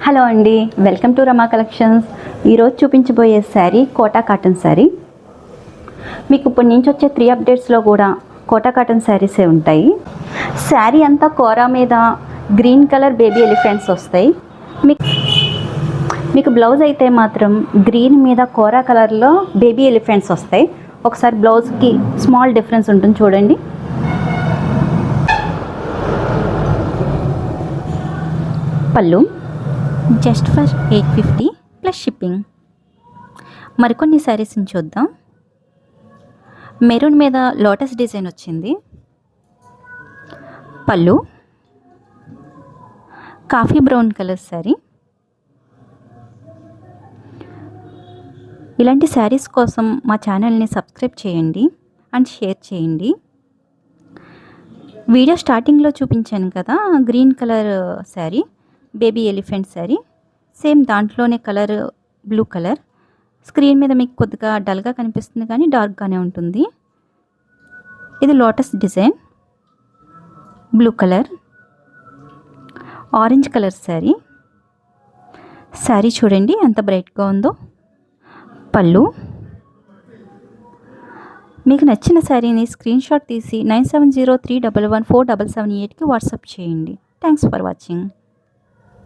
Hello అండి, welcome to Rama collections. ఈరోజు చూపించబోయే శారీ కోటా కాటన్ శారీ. మీకు ఇప్పటి నుంచి వచ్చే 3 అప్డేట్స్లో కూడా కోటా కాటన్ శారీసే ఉంటాయి. శారీ అంతా కోరా మీద గ్రీన్ కలర్ బేబీ ఎలిఫెంట్స్ వస్తాయి. మీకు బ్లౌజ్ అయితే మాత్రం గ్రీన్ మీద కోరా కలర్లో బేబీ ఎలిఫెంట్స్ వస్తాయి. ఒకసారి బ్లౌజ్కి స్మాల్ డిఫరెన్స్ ఉంటుంది చూడండి. పళ్ళు జస్ట్ ఫర్ 850 ప్లస్ షిప్పింగ్. మరికొన్ని శారీస్ని చూద్దాం. మెరూన్ మీద లోటస్ డిజైన్ వచ్చింది. పళ్ళు కాఫీ బ్రౌన్ కలర్ శారీ. ఇలాంటి శారీస్ కోసం మా ఛానల్ని సబ్స్క్రైబ్ చేయండి అండ్ షేర్ చేయండి. వీడియో స్టార్టింగ్లో చూపించాను కదా green colour sari, baby elephant sari, same దాంట్లోనే కలర్ బ్లూ కలర్. స్క్రీన్ మీద మీకు కొద్దిగా డల్గా కనిపిస్తుంది కానీ డార్క్గానే ఉంటుంది. ఇది lotus design, blue colour, orange colour sari. Sari చూడండి ఎంత బ్రైట్గా ఉందో. పళ్ళు మీకు నచ్చిన శారీని స్క్రీన్ షాట్ తీసి 9703114778కి వాట్సాప్ చేయండి. Thanks for watching.